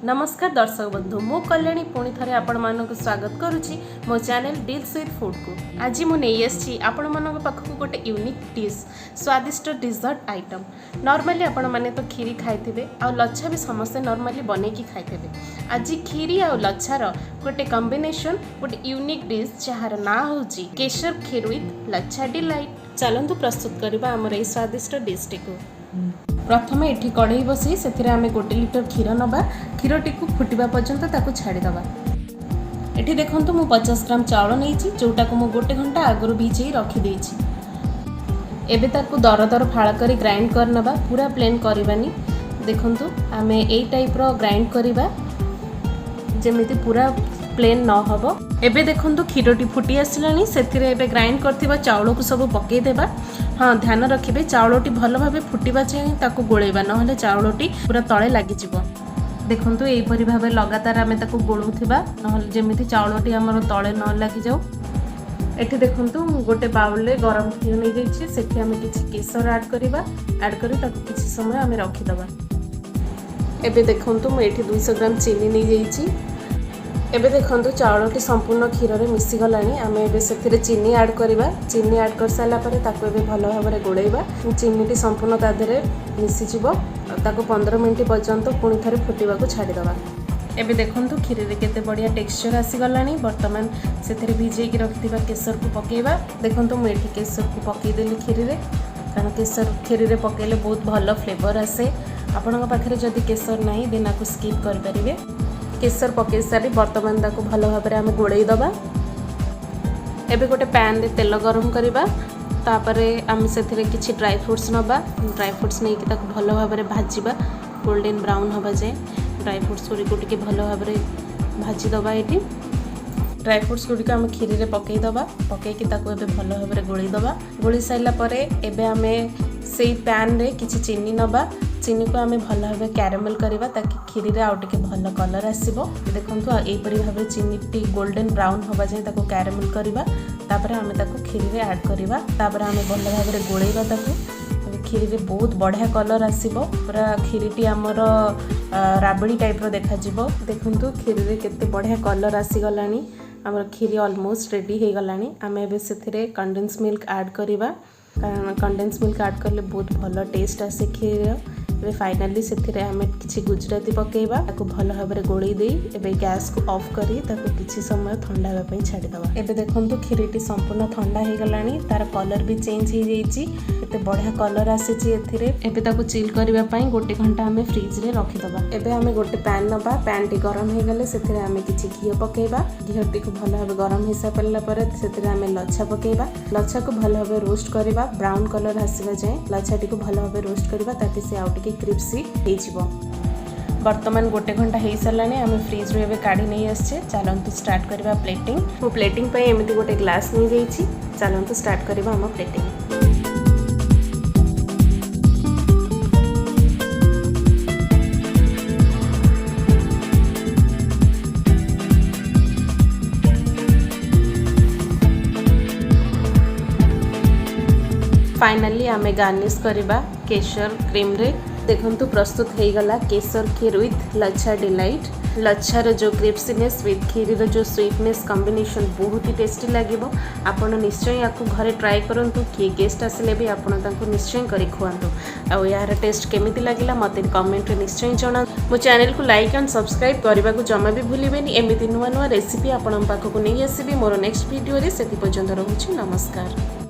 नमस्कार दर्शक बंधु मु कल्याणी पुणी थे आपण मानक स्वागत करुच्ची मो चैनल डील्स विथ फूड को। आज मुझे आपण मानक पाखक गोटे यूनिक डिश स्वादिष्ट डिजर्ट आइटम। नॉर्मली आपण माने तो खीरी खाइथिबे आ लच्छा भी समस्ते नॉर्मली बनेकी खाइथिबे। आज खीरी आ लच्छार गोटे कॉम्बिनेशन गोटे यूनिक डिश जार ना होची केशर खीर विथ लच्छा डिलाइट। चलंतु प्रस्तुत करबा हमर ए स्वादिष्ट डिश टिको। प्रथमे एठी कढ़ई बसई से गोटे लिटर क्षीर नवा क्षीरटी को फुटवा पर्यंत ताकू छाड़ीदवा। एठी देखंतु मु 50 ग्राम चाउल नहीं जोटा को मु गोटे घंटा आगु भिजई रखी। एबे ताकू दर दर फाड़ कर ग्राइंड करनबा, पूरा प्लेन करबानी। देखंतु आमे ए टाइप रो ग्राइंड करबा जेमिति पूरा प्लेन न हबो। एबे देखंतु क्षीरटी फुटी आसिलानी सेथिरे एबे ग्राइंड करथिबा चाउल को सब पकेई देबा। हाँ ध्यान रखिए चाउलटी भल भाव फुटवा चाहिए ताकू गोलेबा ना चाउलटी पूरा तले लगी। देखंतु एपरी भाव लगातार आमे ताकू गोलुथिबा नहले जेमिति चाउलटी हमर तले न लगी जाऊ। एठी देखंतु गोटे बाउल रे गरम क्षीर नै जाइछि सेठी आमे किछि केसर ऐड करिबा। ऐड करी ताकू किछि समय आमे रखि दबा। एबे देखंतु म एठी 200 ग्राम चीनी नै जाइछि। एबे देखंतु चाउलटी संपूर्ण क्षीर रे मिसी गलानी। आमे एबे सेथिरे चीनी ऐड करिबा। चीनी ऐड कर साला परे ताकू एबे भलो भाबरे गोळेबा। चीनीटी संपूर्ण ता देरे मिसी जिवो। ताकू 15 मिनिट पर्यंत पुणी थरे फुटिबा को छाडी दबा। एबे देखंतु खीर रे केते बढ़िया टेक्सचर आसी गलानी। वर्तमान सेथिरे भिजेई कि रखिथिबा केसर को पकेइबा। देखंतु म एठी केसर को पकेइ देली खीर रे, कारण केसर खीर रे पकेइले बहुत भलो फ्लेवर आसे। आपनका पाखरे जदी केसर नाही बिना को स्किप कर परिबे। केसर पकई सारी बर्तमान ताको भल भाव में आम गोड़े दबा। एबे गोटे पैन रे तेल गरम करबा। तापरे आम से किसी ड्राई फ्रूट्स नबा। ड्राई फ्रूट्स नहीं कि ताको भल भाव में भाजवा गोल्डन ब्राउन हवा जाए। ड्राई फ्रूट्स गुड़िक टिके भल भाव में भाजी दबा। ये ड्राई फ्रूट्स गुड़िक आम खीरी रे पकई दबा। पकईकी ताको एबे भल भाव में गोली दबा। गोली साइला परे एबे आमे से पैन रे किछि चीनी नबा। चीनी को आमे भल भाव कैरामेल करबा ताकि खीरी रे आउ टिके भल कलर आसीबो। देखंतु एपरी भाव चीनी टी गोल्डन ब्राउन हवा जाए ताको कैरामेल करबा। तापर आमे ताको खीरी रे ऐड करबा। तापर आमे भल भाव रे गोळेबा ताको। खीरी रे बहुत बढ़िया कलर आसीबो। पूरा खीरीटी हमर राबड़ी टाइप रो देखा जिवो। देखंतु खीरी रे केते बढ़िया कलर आसी गलानी। हमर खीरी ऑलमोस्ट रेडी हे गलानी। आमे एबे सेथिरे कंडेंस मिल्क ऐड करबा, कारण कंडेंस मिल्क ऐड करले बहुत भल टेस्ट आसे खीरी रो। एबे फाइनली सेथिरे हमें किछि गुजराती पकेइबा। ताको भल भाबरे गोळी देई एबे गैस को ऑफ करी ताको किछि समय ठंडा हेबा पई छाडी दबा। एबे देखंतु खीरीटी संपूर्ण ठंडा हे गलानी। तार कलर भी चेंज हे जाईची। एते बढ़िया कलर आसेची एथिरे। एबे ताको चिल करबा पई गोटे घंटा हमें फ्रिज रे रखि दबा। एबे हमें गोटे पैन नबा। पैन टी गरम हे गले सेथिरे हमें किछि घी पकेइबा। घी को भल भाबे गरम हिसा पड़ला परे सेथिरे हमें लच्छा पकेइबा। लच्छा को भल भाबे रोस्ट करबा। ब्राउन कलर आसीबा जाय लच्छा टी को भल भाबे रोस्ट करबा ताकि से आउ टिके क्रिस्पी हो। वर्तमान गोटे घंटा हो सारा आम फ्रिज रू एबे काढ़ी नहीं आसचे। चलतु स्टार्ट करबा प्लेटिंग। मो प्लेटिंग पे एमती गोटे ग्लास नहीं जाइछि। चलतु स्टार्ट करबा हम प्लेटिंग। फाइनली आमे गार्निश करबा केसर क्रीम रे। देखंतु प्रस्तुत हो गला केसर खीर विथ लच्छा डिलाइट। लच्छार जो क्रिस्पीनेस विथ खीर जो स्वीटनेस कॉम्बिनेशन बहुत ही टेस्टी लगे। आपण निश्चय या घरे ट्राई करंतु। किए गेस्ट आसिले भी आपण तांको निश्चय करी खुआंतु। आ यार टेस्ट केमिति लागिला मते कमेंट रे निश्चय जणा। मो चैनल को लाइक एंड सब्सक्राइब करबा को जमा भी भूलिबेनी। एमिति नुवा नुवा रेसिपी आपण पाखको नहीं आसीबी मोर नेक्स्ट वीडियो रे। सेति पर्यंत रहूछि नमस्कार।